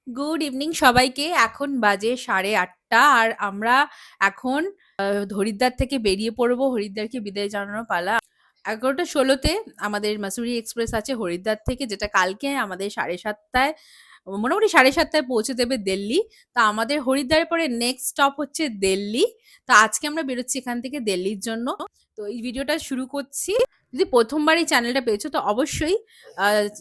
Good evening সবাইকে। এখন বাজে 8:30 আর আমরা এখন হরিদ্বার থেকে বেরিয়ে পড়বো। হরিদ্বারকে বিদায় জানানোর পালা। 11:16-তে আমাদের মাসুরি এক্সপ্রেস আছে হরিদ্বার থেকে, যেটা কালকে আমাদের 7:30টায়, মোটামুটি 7:30টায় পৌঁছে দেবে দিল্লি। তা আমাদের হরিদ্বারের পরে নেক্সট স্টপ হচ্ছে দিল্লি। তা আজকে আমরা বেরোচ্ছি এখান থেকে দিল্লির জন্য। তো এই ভিডিওটা শুরু করছি। যদি প্রথমবার এই চ্যানেলটা পেয়েছো তো অবশ্যই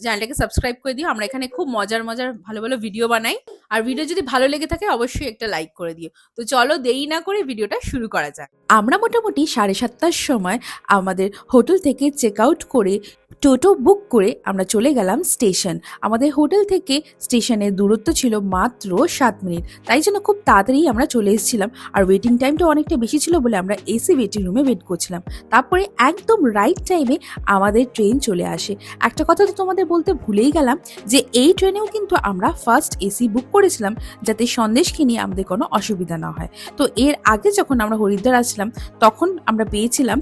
চ্যানেলটাকে সাবস্ক্রাইব করে দিও। আমরা এখানে খুব মজার মজার ভালো ভালো ভিডিও বানাই। আর ভিডিও যদি ভালো লেগে থাকে অবশ্যই একটা লাইক করে দিও। তো চলো দেরি না করে ভিডিওটা শুরু করা যাক। আমরা মোটামুটি 7:30টার সময় আমাদের হোটেল থেকে চেক আউট করে টোটো বুক করে আমরা চলে গেলাম স্টেশন। আমাদের হোটেল থেকে স্টেশনের দূরত্ব ছিল মাত্র 7 মিনিট, তাই জন্য খুব তাড়াতাড়ি আমরা চলে এসেছিলাম। আর ওয়েটিং টাইমটা অনেকটা বেশি ছিল বলে আমরা এসি ওয়েটিং রুমে ওয়েট করছিলাম। তারপরে একদম রাইট টাইমে আমাদের ট্রেন চলে আসে। একটা কথা তো তোমাদের বলতে ভুলেই গেলাম যে এই ট্রেনেও কিন্তু আমরা ফার্স্ট এসি বুক করেছিলাম, যাতে সন্দেশকে নিয়ে আমাদের কোনো অসুবিধা না হয়। তো এর আগে যখন আমরা হরিদ্বার আসছিলাম তখন আমরা পেয়েছিলাম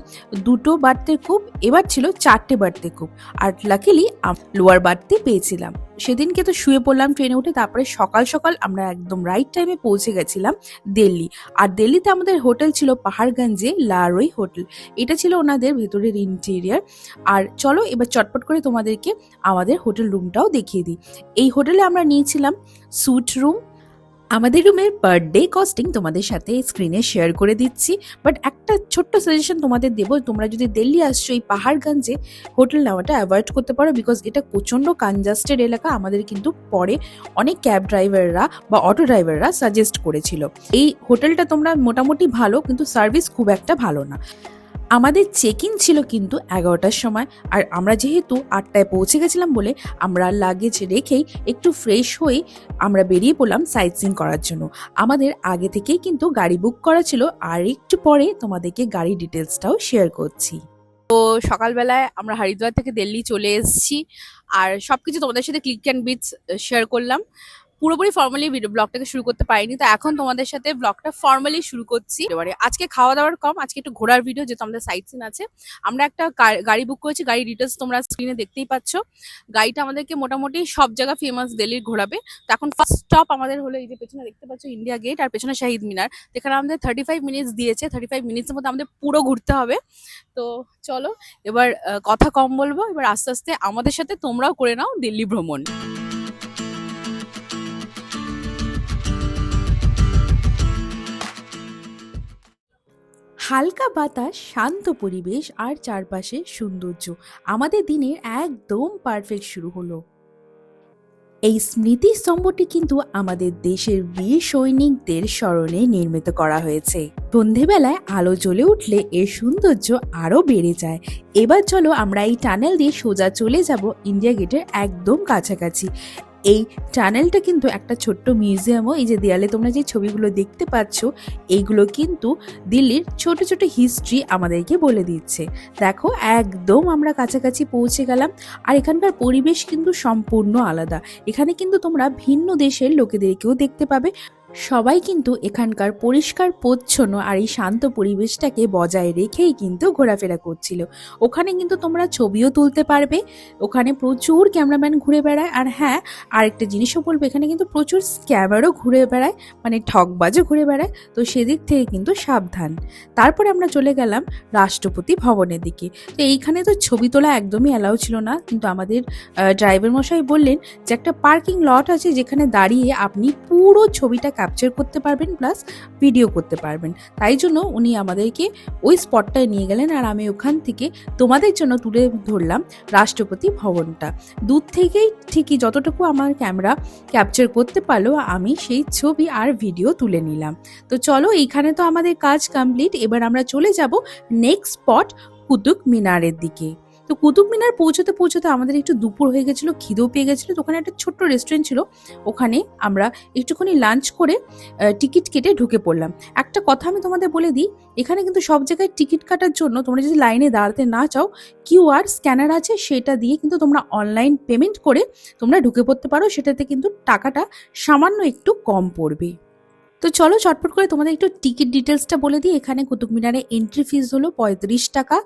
2টো বার্থের কূপ, এবার ছিল 4টে বার্থের কূপ। আর লাকিলি লোয়ার বার্থে পেয়েছিলাম। সেদিনকে তো শুয়ে পড়লাম ট্রেনে উঠে। তারপরে সকাল সকাল আমরা একদম রাইট টাইমে পৌঁছে গেছিলাম দিল্লি। আর দিল্লিতে আমাদের হোটেল ছিল পাহাড়গঞ্জে লারোই হোটেল। এটা ছিল ওনাদের ভেতরের ইন্টেরিয়ার। আর চলো এবার চটপট করে তোমাদেরকে আমাদের হোটেল রুমটাও দেখিয়ে দিই। এই হোটেলে আমরা নিয়েছিলাম স্যুট রুম। আমাদের রুমের পার ডে কস্টিং তোমাদের সাথে স্ক্রিনে শেয়ার করে দিচ্ছি। বাট একটা ছোট্ট সাজেশন তোমাদের দেবো, তোমরা যদি দিল্লি আসছো এই পাহাড়গঞ্জে হোটেল নেওয়াটা অ্যাভয়েড করতে পারো, বিকজ এটা প্রচণ্ড কনজাস্টেড এলাকা। আমাদের কিন্তু পরে অনেক ক্যাব ড্রাইভাররা বা অটো ড্রাইভাররা সাজেস্ট করেছিল। এই হোটেলটা তোমরা মোটামুটি ভালো, কিন্তু সার্ভিস খুব একটা ভালো না। আমাদের চেক ইন ছিল কিন্তু 11টার সময়। আর আমরা যেহেতু 8টায় পৌঁছে গেছিলাম বলে আমরা লাগেজ রেখেই একটু ফ্রেশ হয়ে আমরা বেরিয়ে পড়লাম সাইট সিইং করার জন্য। আমাদের আগে থেকেই কিন্তু গাড়ি বুক করা ছিল, আর একটু পরে তোমাদেরকে গাড়ি ডিটেলসটাও শেয়ার করছি। তো সকালবেলায় আমরা হরিদ্বার থেকে দিল্লি চলে এসেছি, আর সবকিছু তোমাদের সাথে ক্লিক অ্যান্ড বিটস শেয়ার করলাম। পুরোপুরি ফর্মালি ব্লগটাকে শুরু করতে পারিনি, তো এখন তোমাদের সাথে ব্লগটা ফর্মালি শুরু করছি। এবারে আজকে খাওয়া দাওয়ার কম, আজকে একটু ঘোরার ভিডিও, যেহেতু আমাদের সাইট সিন আছে। আমরা একটা গাড়ি বুক করেছি, গাড়ি ডিটেলস তোমরা স্ক্রিনে দেখতেই পাচ্ছ। গাড়িটা আমাদেরকে মোটামুটি সব জায়গা ফেমাস দিল্লির ঘোরাবে। তো এখন ফার্স্ট স্টপ আমাদের হলো এই যে পেছনে দেখতে পাচ্ছ ইন্ডিয়া গেট, আর পেছনে শাহিদ মিনার। যেখানে আমাদের 35 মিনিটস দিয়েছে, 35 মিনিটসের মধ্যে আমাদের পুরো ঘুরতে হবে। তো চলো এবার কথা কম বলবো, এবার আস্তে আস্তে আমাদের সাথে তোমরাও করে নাও দিল্লি ভ্রমণ। হালকা বাতাস, শান্ত পরিবেশ আর চারপাশে সৌন্দর্য আমাদের দিনের একদম পারফেক্ট শুরু হলো। এই স্মৃতিস্তম্ভটি কিন্তু আমাদের দেশের বীর সৈনিকদের স্মরণে নির্মিত করা হয়েছে। সন্ধেবেলায় আলো জ্বলে উঠলে এর সৌন্দর্য আরও বেড়ে যায়। এবার চলো আমরা এই টানেল দিয়ে সোজা চলে যাব ইন্ডিয়া গেটের একদম কাছাকাছি। এই টানেলটা কিন্তু একটা ছোট্ট মিউজিয়ামও। এই যে দেয়ালে তোমরা যে ছবিগুলো দেখতে পাচ্ছ, এইগুলো কিন্তু দিল্লির ছোট ছোট হিস্ট্রি আমাদেরকে বলে দিচ্ছে। দেখো একদম আমরা কাছাকাছি পৌঁছে গেলাম। আর এখানকার পরিবেশ কিন্তু সম্পূর্ণ আলাদা। এখানে কিন্তু তোমরা ভিন্ন দেশের লোকেদেরকেও দেখতে পাবে। সবাই কিন্তু এখানকার পরিষ্কার পরিচ্ছন্ন আর এই শান্ত পরিবেশটাকে বজায় রেখেই কিন্তু ঘোরাফেরা করছিল। ওখানে কিন্তু তোমরা ছবিও তুলতে পারবে। ওখানে প্রচুর ক্যামেরাম্যান ঘুরে বেড়ায়। আর হ্যাঁ, আরেকটা জিনিসও বলবো, এখানে কিন্তু প্রচুর স্ক্যামারও ঘুরে বেড়ায়, মানে ঠকবাজও ঘুরে বেড়ায়। তো সেদিক থেকে কিন্তু সাবধান। তারপরে আমরা চলে গেলাম রাষ্ট্রপতি ভবনের দিকে। তো এইখানে তো ছবি তোলা একদমই অ্যালাউ ছিল না, কিন্তু আমাদের ড্রাইভার মশাই বললেন যে একটা পার্কিং লট আছে, যেখানে দাঁড়িয়ে আপনি পুরো ছবিটা ক্যাপচার করতে পারবেন প্লাস ভিডিও করতে পারবেন। তাই জন্য উনি আমাদেরকে ওই স্পটটায় নিয়ে গেলেন, আর আমি ওখান থেকে তোমাদের জন্য তুলে ধরলাম রাষ্ট্রপতি ভবনটা। দূর থেকেই ঠিকই যতটুকু আমার ক্যামেরা ক্যাপচার করতে পারলো, আমি সেই ছবি আর ভিডিও তুলে নিলাম। তো চলো, এইখানে তো আমাদের কাজ কমপ্লিট। এবার আমরা চলে যাব নেক্সট স্পট কুতুব মিনারের দিকে। তো কুতুব মিনার পৌঁছতে পৌঁছতে আমাদের একটু দুপুর হয়ে গেছিলো, খিদেও পেয়ে গেছিলো। তো ওখানে একটা ছোট্ট রেস্টুরেন্ট ছিল, ওখানে আমরা একটুখানি লাঞ্চ করে টিকিট কেটে ঢুকে পড়লাম। একটা কথা আমি তোমাদের বলে দিই, এখানে কিন্তু সব জায়গায় টিকিট কাটার জন্য তোমরা যদি লাইনে দাঁড়াতে না চাও, কিউআর স্ক্যানার আছে, সেটা দিয়ে কিন্তু তোমরা অনলাইন পেমেন্ট করে তোমরা ঢুকে পড়তে পারো। সেটাতে কিন্তু টাকাটা সামান্য একটু কম পড়বে। তো চলো চটপট করে তোমাদের একটু টিকিট ডিটেলসটা বলে দিই। এখানে কুতুব মিনারে এন্ট্রি ফিস হলো 35 টাকা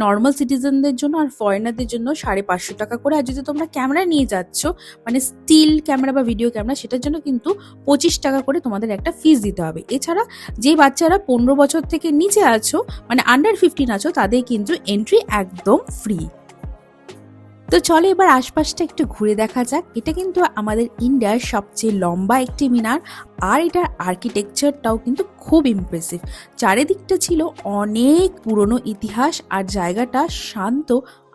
নর্মাল সিটিজেনদের জন্য, আর ফরেনারদের জন্য 550 টাকা করে। আর যদি তোমরা ক্যামেরা নিয়ে যাচ্ছ মানে স্টিল ক্যামেরা বা ভিডিও ক্যামেরা, সেটার জন্য কিন্তু 25 টাকা করে তোমাদের একটা ফিস দিতে হবে। এছাড়া যে বাচ্চারা 15 বছর থেকে নিচে আছো মানে আন্ডার 15 আছো, তাদের কিন্তু এন্ট্রি একদম ফ্রি। তো চলো এবার আশপাশটা একটু ঘুরে দেখা যাক। এটা কিন্তু আমাদের ইন্ডিয়ার সবচেয়ে লম্বা একটি মিনার, আর এটার আর্কিটেকচারটাও কিন্তু খুব ইমপ্রেসিভ। চারিদিকটা ছিল অনেক পুরনো ইতিহাস, আর জায়গাটা শান্ত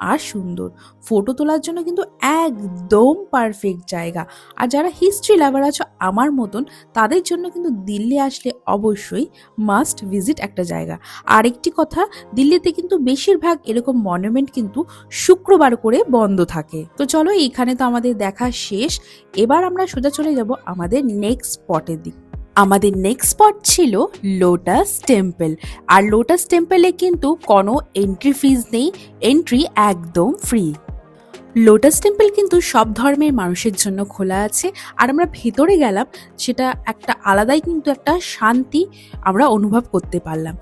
আর সুন্দর। ফটো তোলার জন্য কিন্তু একদম পারফেক্ট জায়গা। আর যারা হিস্ট্রি লাভার আছো আমার মতন, তাদের জন্য কিন্তু দিল্লি আসলে অবশ্যই মাস্ট ভিজিট একটা জায়গা। আরেকটি কথা, দিল্লিতে কিন্তু বেশিরভাগ এরকম মনুমেন্ট কিন্তু শুক্রবার করে বন্ধ থাকে। তো চলো এখানে তো আমাদের দেখা শেষ, এবার আমরা সোজা চলে যাব আমাদের নেক্সট স্পটের দিক। আমাদের নেক্সট স্পট ছিল লোটাস টেম্পল। আর লোটাস টেম্পলে কিন্তু কোনো এন্ট্রি ফিজ নেই, এন্ট্রি একদম ফ্রি। লোটাস টেম্পল কিন্তু সব ধর্মের মানুষের জন্য খোলা আছে, আর আমরা ভেতরে গেলাম, সেটা একটা আলাদাই কিন্তু একটা শান্তি আমরা অনুভব করতে পারলাম।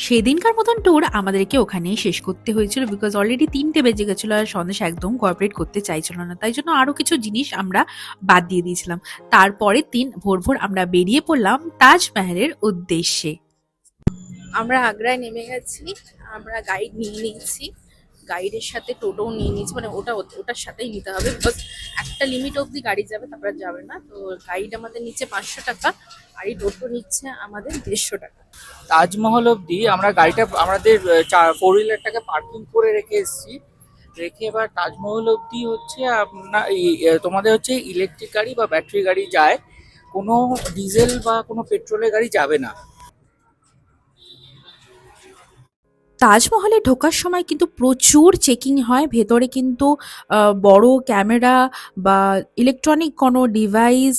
সেদিনকার মতন ট্যুর আমাদেরকে ওখানেই শেষ করতে হয়েছিল, বিকজ অলরেডি 3টে বেজে গেছিলো, আর সন্দেশ একদম কোঅপারেট করতে চাইছিল না, তাই জন্য আরও কিছু জিনিস আমরা বাদ দিয়ে দিয়েছিলাম। তারপরে ভোর ভোর আমরা বেরিয়ে পড়লাম তাজমহলের উদ্দেশ্যে। আমরা আগ্রায় নেমে গেছি, আমরা গাইড নিয়ে নিয়েছি, গাইডের সাথে টোটোও নিয়ে নিয়েছি, মানে ওটার সাথেই নিতে হবে, বিকজ একটা লিমিট অবধি গাড়ি যাবে, তারপরে যাবে না। তো গাইড আমাদের নিচ্ছে 500 টাকা, আর এই টোটো নিচ্ছে আমাদের 150 টাকা। তাজমহল অবধি আমরা গাড়িটা আমাদের 4 হুইলারটাকে পার্কিং করে রেখে এসেছি। রেখে এবার তাজমহল অবধি হচ্ছে আপনার তোমাদের হচ্ছে ইলেকট্রিক গাড়ি বা ব্যাটারি গাড়ি যায়, কোনো ডিজেল বা কোনো পেট্রোলের গাড়ি যাবে না। তাজমহলে ঢোকার সময় কিন্তু প্রচুর চেকিং হয়। ভেতরে কিন্তু বড় ক্যামেরা বা ইলেকট্রনিক কোনো ডিভাইস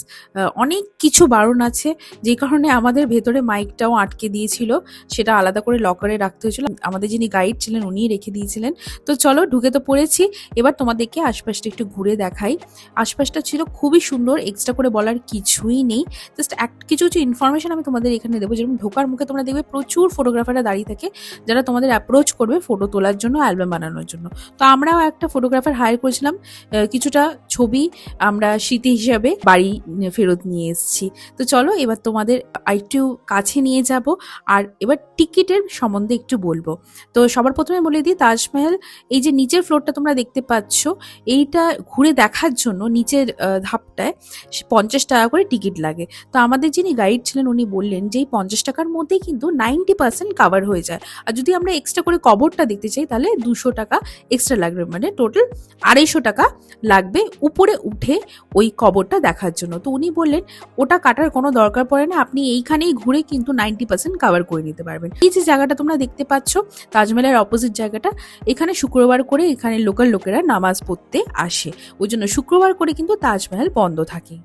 অনেক কিছু বারণ আছে, যে কারণে আমাদের ভেতরে মাইকটাও আটকে দিয়েছিল, সেটা আলাদা করে লকারে রাখতে হয়েছিল। আমাদের যিনি গাইড ছিলেন উনিই রেখে দিয়েছিলেন। তো চলো ঢুকে তো পড়েছি, এবার তোমাদেরকে আশপাশটা একটু ঘুরে দেখাই। আশপাশটা ছিল খুবই সুন্দর, এক্সট্রা করে বলার কিছুই নেই। জাস্ট কিছু কিছু ইনফরমেশন আমি তোমাদের এখানে দেবো। যেরকম ঢোকার মুখে তোমরা দেখবে প্রচুর ফটোগ্রাফাররা দাঁড়িয়ে থাকে, যারা তোমাদের অ্যাপ্রোচ করবে ফটো তোলার জন্য, অ্যালবাম বানানোর জন্য। তো আমরাও একটা ফটোগ্রাফার হায়ার করেছিলাম, কিছুটা ছবি আমরা স্মৃতি হিসাবে বাড়ি ফেরত নিয়ে এসেছি। তো চলো এবার তোমাদের একটু কাছে নিয়ে যাব, আর এবার টিকিটের সম্বন্ধে একটু বলবো। তো সবার প্রথমে বলে দিই, তাজমহল এই যে নিচের ফ্লোরটা তোমরা দেখতে পাচ্ছ, এইটা ঘুরে দেখার জন্য নিচের ধাপটায় 50 টাকা করে টিকিট লাগে। তো আমাদের যিনি গাইড ছিলেন উনি বললেন যে এই 50 টাকার মধ্যেই কিন্তু 90% কাভার হয়ে যায়। আর যদি আমরা এক্সট্রা করে কবরটা দেখতে চাই তাহলে 200 টাকা এক্সট্রা লাগবে, মানে টোটাল 250 টাকা লাগবে উপরে উঠে ওই কবরটা দেখার জন্য। তো উনি বললেন ওটা কাটার কোনো দরকার পড়ে না, আপনি এইখানেই ঘুরে কিন্তু 90% কাভার করে নিতে পারবেন। এই যে জায়গাটা তোমরা দেখতে পাচ্ছ তাজমহলের অপোজিট জায়গাটা, এখানে শুক্রবার করে এখানে লোকাল লোকেরা নামাজ পড়তে আসে, ওই জন্য শুক্রবার করে কিন্তু তাজমহল বন্ধ থাকে।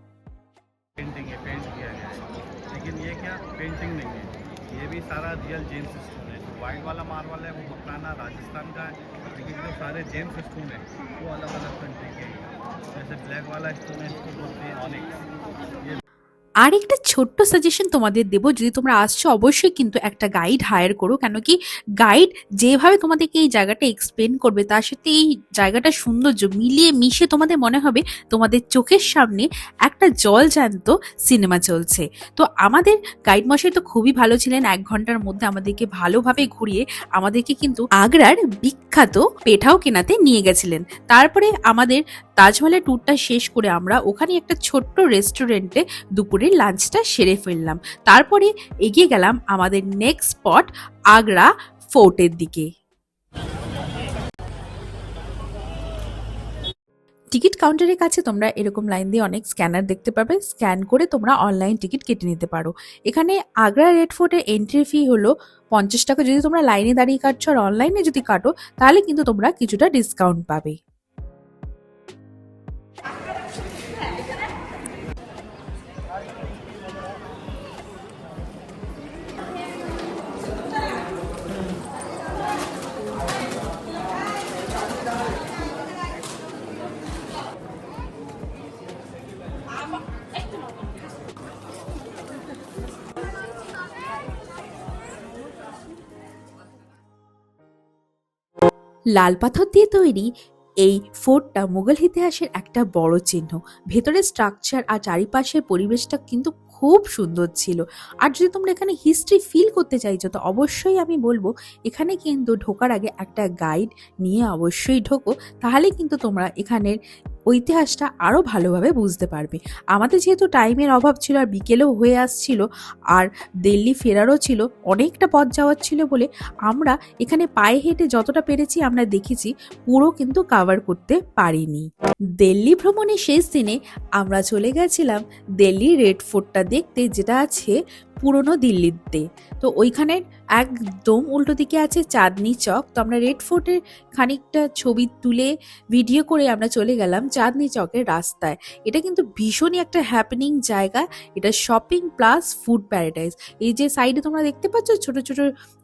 पेंटिंग है, पेंट किया गया है, लेकिन ये क्या पेंटिंग नहीं है, ये भी सारा रियल जेम्स स्टोन है। जो वाइट वाला मार्बल है वो मकराना राजस्थान का है, लेकिन जो सारे जेम्स स्टोन है वो अलग अलग कंट्री के हैं। जैसे ब्लैक वाला स्टोन है इसको बोलते हैं ऑनिक्स। ये আর একটা ছোট্ট সাজেশন তোমাদের দেবো, যদি তোমরা আসছো অবশ্যই কিন্তু একটা গাইড হায়ার করো, কেন কি গাইড যেভাবে তোমাদেরকে এই জায়গাটা এক্সপ্লেন করবে তার সাথে এই জায়গাটার সৌন্দর্য মিলিয়ে মিশে তোমাদের মনে হবে তোমাদের চোখের সামনে একটা জলজ্যান্ত সিনেমা চলছে। তো আমাদের গাইড মশাই তো খুবই ভালো ছিলেন, 1 ঘন্টার মধ্যে আমাদেরকে ভালোভাবে ঘুরিয়ে আমাদেরকে কিন্তু আগ্রার বিখ্যাত পেঠাও কেনাতে নিয়ে গেছিলেন। তারপরে আমাদের তাজমহলের ট্যুরটা শেষ করে আমরা ওখানে একটা ছোট্ট রেস্টুরেন্টে দুপুরে লাঞ্চটা সেরে ফেললাম। তারপরে এগিয়ে গেলাম আমাদের নেক্সট স্পট আগ্রা ফোর্টের দিকে। টিকিট কাউন্টারের কাছে তোমরা এরকম লাইন দিয়ে অনেক স্ক্যানার দেখতে পাবে, স্ক্যান করে তোমরা অনলাইন টিকিট কেটে নিতে পারো। এখানে আগ্রা রেড ফোর্টের এন্ট্রি ফি হলো 50 টাকা। যদি তোমরা লাইনে দাঁড়িয়ে কাটছো আর অনলাইনে যদি কাটো তাহলে কিন্তু তোমরা কিছুটা ডিসকাউন্ট পাবে। লাল পাথর দিয়ে তৈরি এই ফোর্টটা মুঘল ইতিহাসের একটা বড় চিহ্ন। ভেতরের স্ট্রাকচার আর চারিপাশের পরিবেশটা কিন্তু খুব সুন্দর ছিল। আর যদি তোমরা এখানে হিস্ট্রি ফিল করতে চাইছো তো অবশ্যই আমি বলবো এখানে কিন্তু ঢোকার আগে একটা গাইড নিয়ে অবশ্যই ঢোকো, তাহলে কিন্তু তোমরা এখানের ইতিহাসটা আরও ভালোভাবে বুঝতে পারবে। আমাদের যেহেতু টাইমের অভাব ছিল আর বিকেলেও হয়ে আসছিল আর দিল্লি ফেরারও ছিল, অনেকটা পথ যাওয়ার ছিল বলে আমরা এখানে পায়ে হেঁটে যতটা পেরেছি আমরা দেখেছি, পুরো কিন্তু কাভার করতে পারিনি। দিল্লি ভ্রমণের শেষ দিনে আমরা চলে গেছিলাম দিল্লি রেড ফোর্টটা দেখতে, যেটা আছে পুরনো দিল্লিতে। তো ওইখানের একদম উল্টো দিকে আছে চাঁদনি চক। তো আমরা রেড ফোর্টের খানিকটা ছবি তুলে ভিডিও করে আমরা চলে গেলাম চাঁদনি চকের রাস্তায়। এটা কিন্তু ভীষণই একটা হ্যাপেনিং জায়গা, এটা শপিং প্লাস ফুড প্যারাডাইস। এই যে সাইডে তোমরা দেখতে পাচ্ছ ছোট ছোট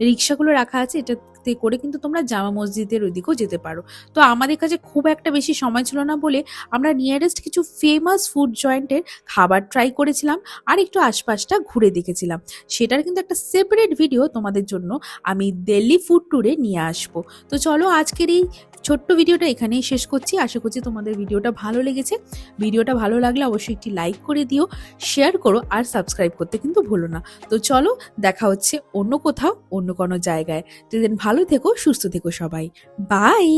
রিক্সাগুলো রাখা আছে, এটাতে করে কিন্তু তোমরা জামা মসজিদের ওইদিকেও যেতে পারো। তো আমাদের কাছে খুব একটা বেশি সময় ছিল না বলে আমরা নিয়ারেস্ট কিছু ফেমাস ফুড জয়েন্টের খাবার ট্রাই করেছিলাম আর একটু আশপাশটা ঘুরে দেখেছিলাম। সেটার কিন্তু একটা সেপারেট ভিডিও তোমাদের জন্য আমি দিল্লি ফুড ট্যুরে নিয়ে আসবো। তো চলো আজকের এই ছোট্ট ভিডিওটা এখানেই শেষ করছি। আশা করছি তোমাদের ভিডিওটা ভালো লেগেছে। ভিডিওটা ভালো লাগলে অবশ্যই একটি লাইক করে দিও, শেয়ার করো আর সাবস্ক্রাইব করতে কিন্তু ভুলো না। তো চলো দেখা হচ্ছে অন্য কোথাও, অন্য কোনো জায়গায়। ততদিন ভালো থেকো, সুস্থ থেকো সবাই। বাই।